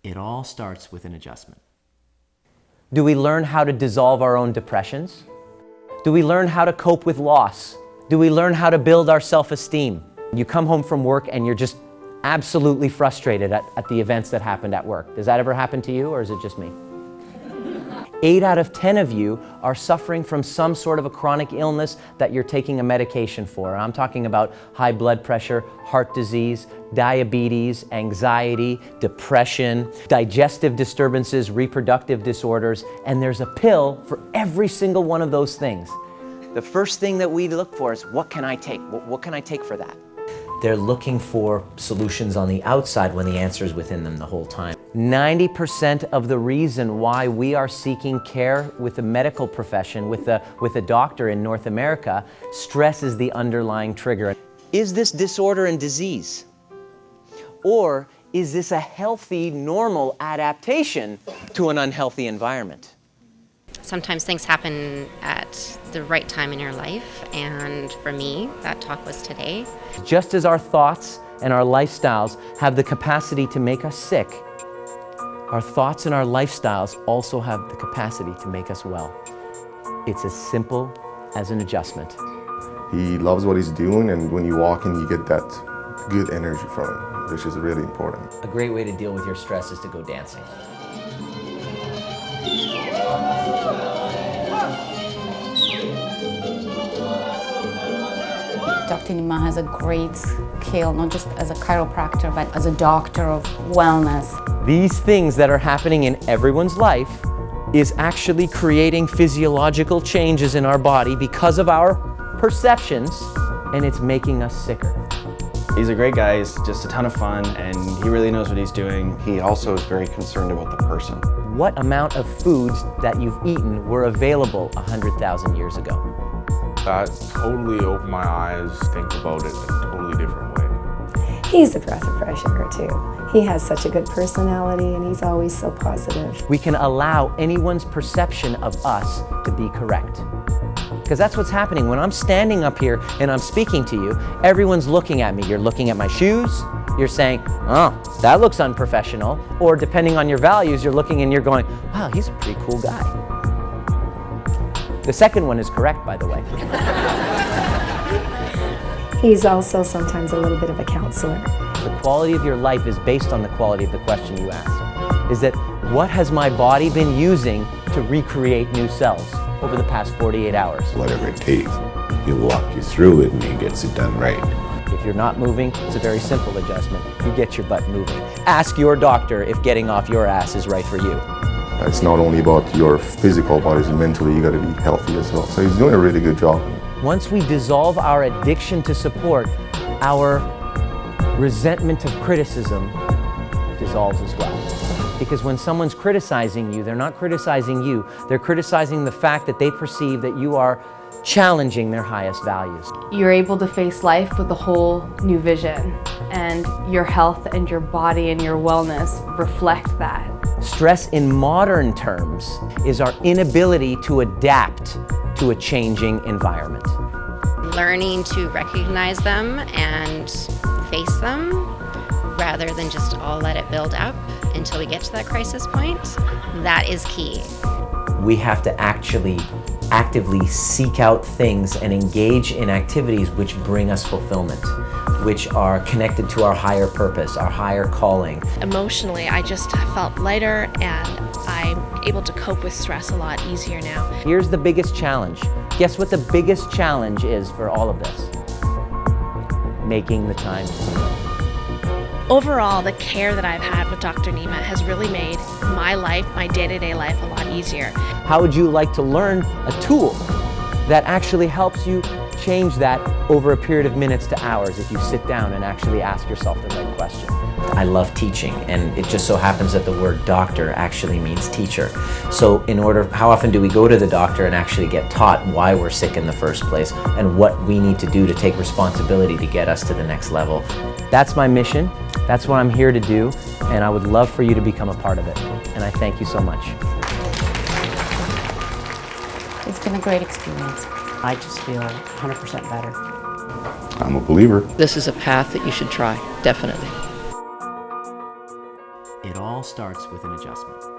It all starts with an adjustment. Do we learn how to dissolve our own depressions? Do we learn how to cope with loss? Do we learn how to build our self-esteem? You come home from work and you're just absolutely frustrated at the events that happened at work. Does that ever happen to you, or is it just me? 8 out of 10 of you are suffering from some sort of a chronic illness that you're taking a medication for. I'm talking about high blood pressure, heart disease, diabetes, anxiety, depression, digestive disturbances, reproductive disorders, and there's a pill for every single one of those things. The first thing that we look for is, what can I take? What can I take for that? They're looking for solutions on the outside when the answer is within them the whole time. 90% of the reason why we are seeking care with the medical profession, with a doctor in North America, stress is the underlying trigger. Is this disorder and disease? Or is this a healthy, normal adaptation to an unhealthy environment? Sometimes things happen at the right time in your life, and for me, that talk was today. Just as our thoughts and our lifestyles have the capacity to make us sick, our thoughts and our lifestyles also have the capacity to make us well. It's as simple as an adjustment. He loves what he's doing, and when you walk in, you get that good energy from him, which is really important. A great way to deal with your stress is to go dancing. Dr. Nima has a great skill, not just as a chiropractor, but as a doctor of wellness. These things that are happening in everyone's life is actually creating physiological changes in our body because of our perceptions, and it's making us sicker. He's a great guy, he's just a ton of fun, and he really knows what he's doing. He also is very concerned about the person. What amount of foods that you've eaten were available 100,000 years ago? That totally opened my eyes to think about it in a totally different way. He's a breath of fresh air too. He has such a good personality and he's always so positive. We can allow anyone's perception of us to be correct. Because that's what's happening. When I'm standing up here and I'm speaking to you, everyone's looking at me. You're looking at my shoes, you're saying, oh, that looks unprofessional. Or depending on your values, you're looking and you're going, wow, he's a pretty cool guy. The second one is correct, by the way. He's also sometimes a little bit of a counselor. The quality of your life is based on the quality of the question you ask. Is that, what has my body been using to recreate new cells over the past 48 hours? Whatever it takes, he'll walk you through it and he gets it done right. If you're not moving, it's a very simple adjustment. You get your butt moving. Ask your doctor if getting off your ass is right for you. It's not only about your physical bodies, mentally you got to be healthy as well. So he's doing a really good job. Once we dissolve our addiction to support, our resentment of criticism dissolves as well. Because when someone's criticizing you, they're not criticizing you, they're criticizing the fact that they perceive that you are challenging their highest values. You're able to face life with a whole new vision, and your health and your body and your wellness reflect that. Stress in modern terms is our inability to adapt to a changing environment. Learning to recognize them and face them rather than just all let it build up until we get to that crisis point, that is key. We have to actually actively seek out things and engage in activities which bring us fulfillment, which are connected to our higher purpose, our higher calling. Emotionally, I just felt lighter and I'm able to cope with stress a lot easier now. Here's the biggest challenge. Guess what the biggest challenge is for all of this? Making the time to heal. Overall, the care that I've had with Dr. Nima has really made my life, my day-to-day life, a lot easier. How would you like to learn a tool that actually helps you change that over a period of minutes to hours if you sit down and actually ask yourself the right question? I love teaching, and it just so happens that the word doctor actually means teacher. So how often do we go to the doctor and actually get taught why we're sick in the first place and what we need to do to take responsibility to get us to the next level? That's my mission. That's what I'm here to do, and I would love for you to become a part of it. And I thank you so much. It's been a great experience. I just feel 100% better. I'm a believer. This is a path that you should try, definitely. It all starts with an adjustment.